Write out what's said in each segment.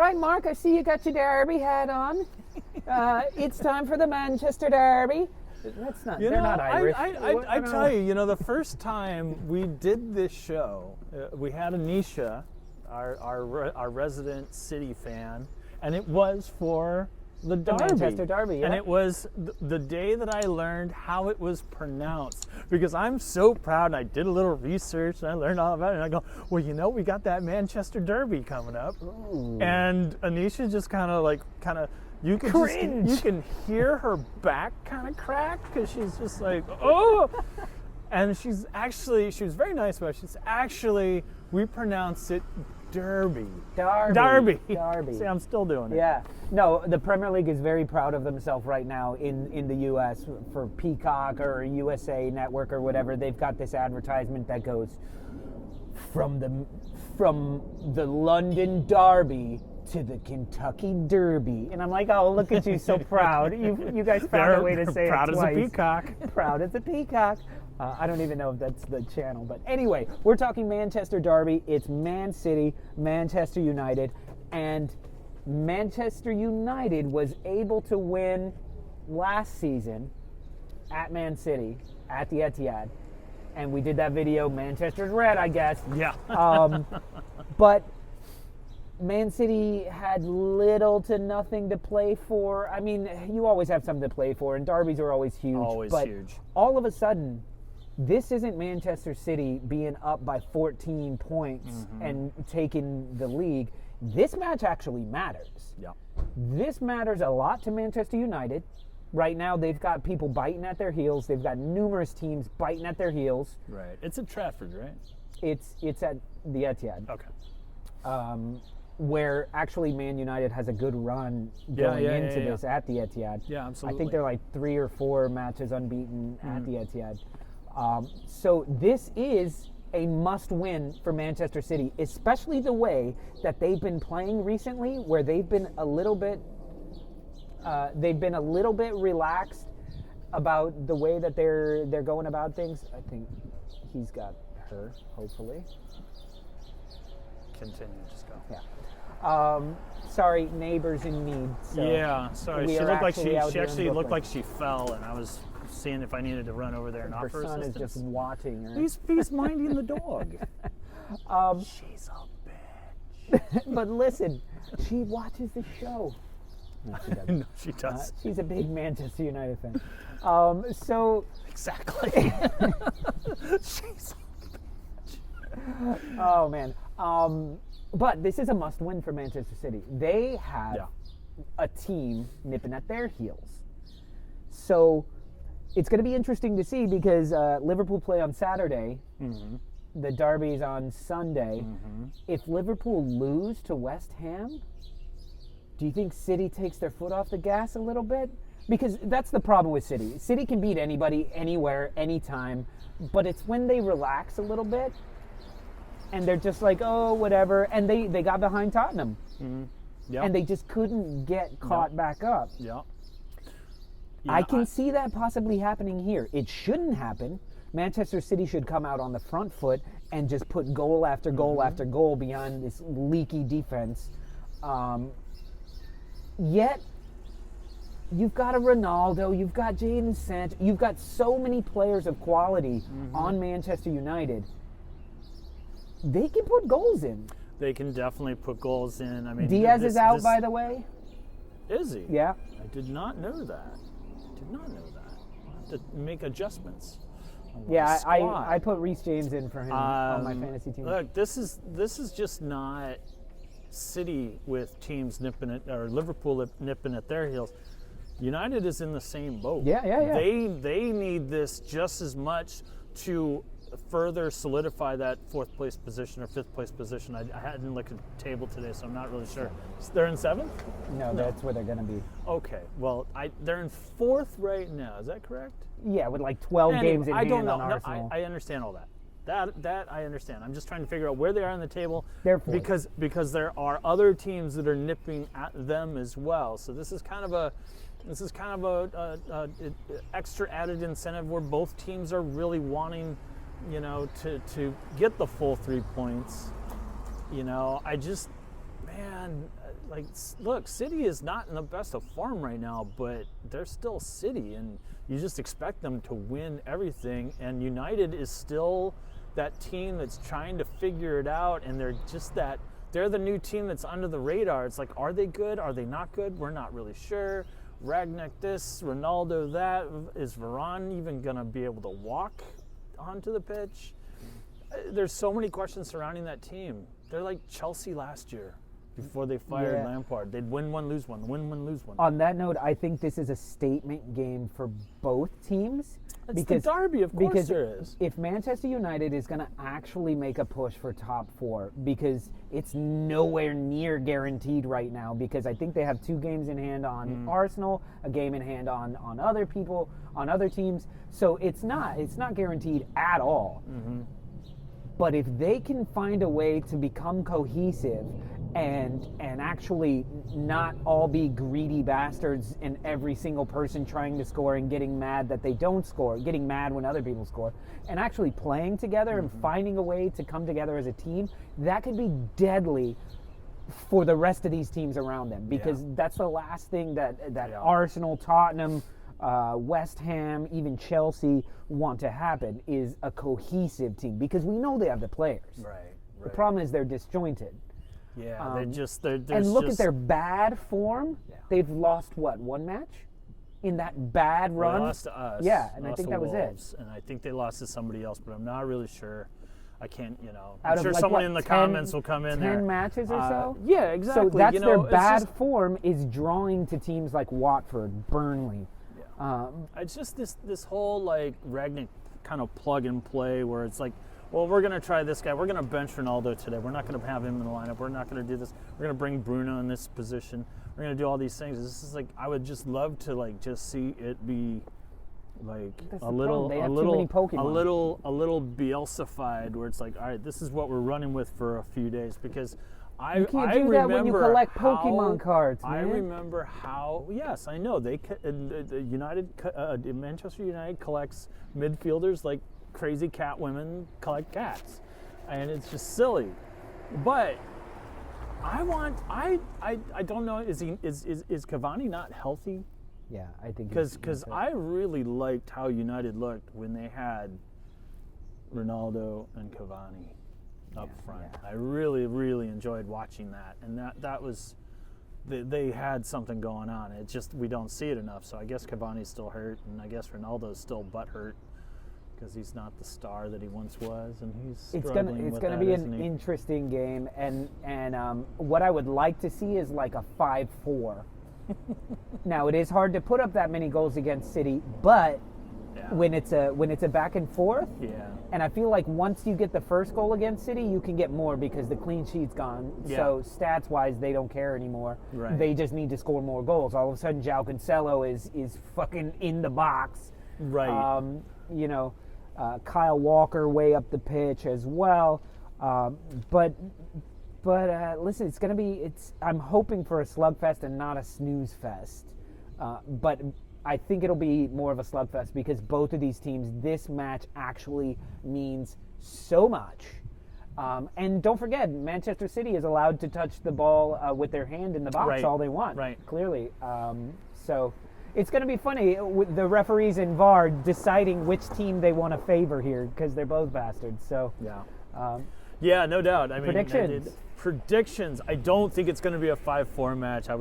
right, Mark, I see you got your Derby hat on. It's time for the Manchester Derby. That's not. They're not Irish. I tell you, the first time we did this show, we had Anisha, our resident City fan, and it was for the Derby. Manchester Derby, yeah. And it was the day that I learned how it was pronounced, because I'm so proud, and I did a little research, and I learned all about it, and I go, well, we got that Manchester Derby coming up. Ooh. And Anisha just kind of, you can hear her back kind of crack, because she's just like, oh! And she was very nice about it. She's actually, we pronounce it Derby. Derby. See, I'm still doing it. Yeah. No, the Premier League is very proud of themselves right now in the U.S. for Peacock or USA Network or whatever. They've got this advertisement that goes from the London Derby to the Kentucky Derby. And I'm like, oh, look at you, so proud. You guys found a way to say it proud twice. as a peacock. Proud as a peacock. I don't even know if that's the channel. But anyway, we're talking Manchester Derby. It's Man City, Manchester United. And Manchester United was able to win last season at Man City, at the Etihad. And we did that video, Manchester's red, I guess. Yeah. But Man City had little to nothing to play for. I mean, you always have something to play for, and derbies are always huge. Always but huge. All of a sudden, this isn't Manchester City being up by 14 points and taking the league. This match actually matters. Yeah. This matters a lot to Manchester United. Right now, they've got people biting at their heels. They've got numerous teams biting at their heels. Right. It's at Trafford, right? It's at the Etihad. Okay. Where actually Man United has a good run going into this at the Etihad. Yeah, absolutely. I think they're like 3 or 4 matches unbeaten at the Etihad. So this is a must-win for Manchester City, especially the way that they've been playing recently, where they've been a little bit relaxed about the way that they're going about things. I think he's got her, hopefully. Continue, just go. Yeah. Sorry, neighbors in need. So yeah, sorry. we She are looked like actually out she here in actually looked Brooklyn. like she fell, and I was seeing if I needed to run over there and Her offer son is assistance. just watching her. He's minding the dog. She's a bitch. But listen, she watches the show. No, she doesn't. No, she does. She's a big Manchester United fan. So, Exactly. She's a bitch. oh man. But this is a must-win for Manchester City. They have a team nipping at their heels. So it's going to be interesting to see because Liverpool play on Saturday. The derby's on Sunday. If Liverpool lose to West Ham, do you think City takes their foot off the gas a little bit? Because that's the problem with City. City can beat anybody, anywhere, anytime, but it's when they relax a little bit and they're just like, oh, whatever. And they got behind Tottenham. And they just couldn't get caught back up. Yeah. I can see that possibly happening here. It shouldn't happen. Manchester City should come out on the front foot and just put goal after goal after goal beyond this leaky defense. Yet, you've got a Ronaldo, you've got Jadon Sancho, you've got so many players of quality on Manchester United. They can put goals in. They can definitely put goals in. I mean, Diaz is out, by the way. Is he? Yeah. I did not know that. I'll have to make adjustments. Yeah, I put Reece James in for him on my fantasy team. Look, this is just not City with teams nipping at, or Liverpool nipping at their heels. United is in the same boat. Yeah. They need this just as much to further solidify that 4th place position or 5th place position. I hadn't looked at the table today, so I'm not really sure. They're in 7th? No, that's where they're going to be. Okay, well, they're in 4th right now. Is that correct? Yeah, with like 12 games in hand on Arsenal. I understand all that. That I understand. I'm just trying to figure out where they are on the table. They're 4th. Because there are other teams that are nipping at them as well. So this is kind of a extra added incentive where both teams are really wanting, to get the full 3 points. I just, man, look, City is not in the best of form right now, but they're still City, and you just expect them to win everything. And United is still that team that's trying to figure it out, and they're the new team that's under the radar. It's like, are they good? Are they not good? We're not really sure. Ragnick this, Ronaldo that. Is Varane even going to be able to walk onto the pitch? There's so many questions surrounding that team. They're like Chelsea last year before they fired Lampard. They'd win one, lose one, win one, lose one. On that note, I think this is a statement game for both teams. It's the derby, of course there is. If Manchester United is going to actually make a push for top 4, because it's nowhere near guaranteed right now, because I think they have 2 games in hand on Arsenal, a game in hand on other people, on other teams. So it's not guaranteed at all. Mm-hmm. But if they can find a way to become cohesive and actually not all be greedy bastards and every single person trying to score and getting mad that they don't score, getting mad when other people score, and actually playing together and finding a way to come together as a team, that could be deadly for the rest of these teams around them, because that's the last thing that Arsenal, Tottenham, West Ham, even Chelsea want to happen, is a cohesive team, because we know they have the players. Right. The problem is they're disjointed. Yeah, they're and look at their bad form. Yeah. They've lost, one match? In that bad run? They lost to us. Yeah, and I lost think to that was Wolves, and I think they lost to somebody else, but I'm not really sure. I can't, Out I'm of sure like, someone in the 10 comments will come in 10 there. matches or so? Yeah, exactly. So that's their it's bad just- form is drawing to teams like Watford, Burnley. It's just this whole Ragnick kind of plug and play where it's like, well, we're going to try this guy. We're going to bench Ronaldo today. We're not going to have him in the lineup. We're not going to do this. We're going to bring Bruno in this position. We're going to do all these things. This is I would just love to just see it be That's a the little, problem. They have too many Pokemon. a little Bielsa-fied, where it's like, all right, this is what we're running with for a few days, because You can't do that when you collect Pokemon cards, man. I remember how. Yes, I know Manchester United collects midfielders like crazy cat women collect cats, and it's just silly. But I don't know. Is Cavani not healthy? Yeah, I think Because I really liked how United looked when they had Ronaldo and Cavani up front. Yeah. I really, really enjoyed watching that, and that was they had something going on. It's just we don't see it enough. So I guess Cavani's still hurt, and I guess Ronaldo's still butthurt because he's not the star that he once was, and he's struggling It's with gonna that, be isn't an he? interesting game, and what I would like to see is like a 5-4. Now it is hard to put up that many goals against City, but when it's a back and forth, and I feel like once you get the first goal against City, you can get more because the clean sheet's gone. Yeah. So stats wise, they don't care anymore. Right. They just need to score more goals. All of a sudden, João Cancelo is fucking in the box. Right. Kyle Walker way up the pitch as well. But listen, it's gonna be. I'm hoping for a slugfest and not a snooze fest. But I think it'll be more of a slugfest because both of these teams, this match actually means so much. And don't forget, Manchester City is allowed to touch the ball with their hand in the box all they want. Right. Clearly. So it's going to be funny with the referees and VAR deciding which team they want to favor here because they're both bastards. So yeah, no doubt. I mean, predictions. I don't think it's going to be a 5-4 match. We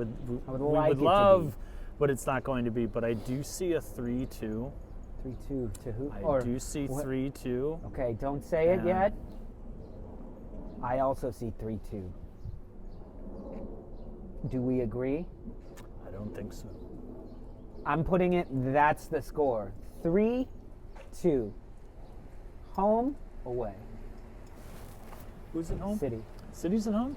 would love, but it's not going to be. But I do see a 3-2. 3-2 to who? I do see 3-2. Okay, don't say it yet. I also see 3-2. Do we agree? I don't think so. I'm putting it, that's the score. 3-2. Home, away. Who's at home? City. City's at home?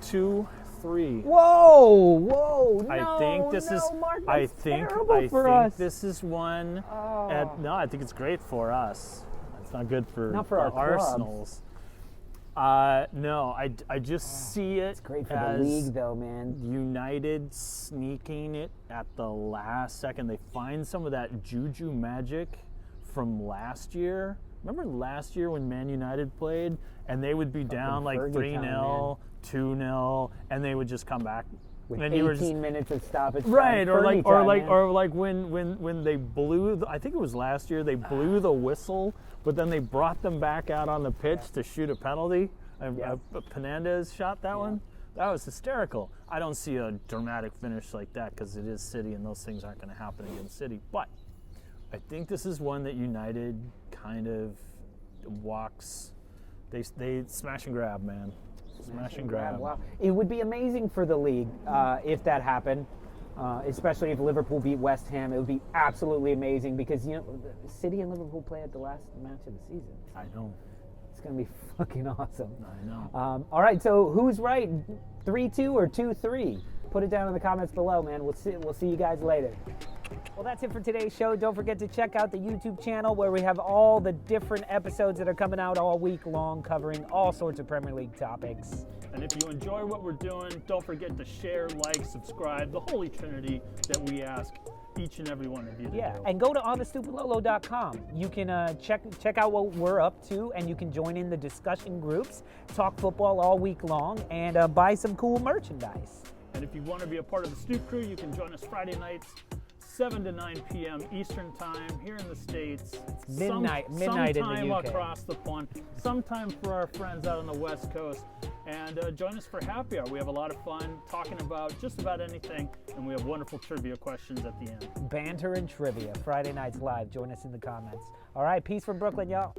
2-3. Whoa! No, I think this is. Mark, I that's think. terrible I for think us. this is one. No, I think it's great for us. It's not good for Not for the our clubs. Arsenals. No, I just see it. It's great for as the league, though, man. United sneaking it at the last second. They find some of that juju magic from last year Remember last year when Man United played and they would be down like Fergie 3-0, 2-0, and they would just come back. With and 18 minutes of stoppage time. Right, or Fergie like time, man. when they blew. I think it was last year. They blew the whistle, but then they brought them back out on the pitch to shoot a penalty. Penandez shot that one. That was hysterical. I don't see a dramatic finish like that because it is City, and those things aren't going to happen against City. But I think this is one that United kind of walks. They smash and grab, man. Smash and grab. Wow. It would be amazing for the league if that happened, especially if Liverpool beat West Ham. It would be absolutely amazing because, City and Liverpool play at the last match of the season. I know. It's going to be fucking awesome. I know. All right, so who's right? 3-2 or 2-3? Put it down in the comments below, man. We'll see you guys later. Well, that's it for today's show. Don't forget to check out the YouTube channel where we have all the different episodes that are coming out all week long covering all sorts of Premier League topics. And if you enjoy what we're doing, don't forget to share, like, subscribe, the Holy Trinity that we ask each and every one of you to do. And go to onthestupidlolo.com. You can check out what we're up to, and you can join in the discussion groups, talk football all week long, and buy some cool merchandise. And if you want to be a part of the Stoop Crew, you can join us Friday nights, 7 to 9 p.m. Eastern Time here in the States. Midnight in the UK. Sometime across the pond, sometime for our friends out on the West Coast. And join us for happy hour. We have a lot of fun talking about just about anything, and we have wonderful trivia questions at the end. Banter and trivia, Friday nights live. Join us in the comments. All right, peace from Brooklyn, y'all.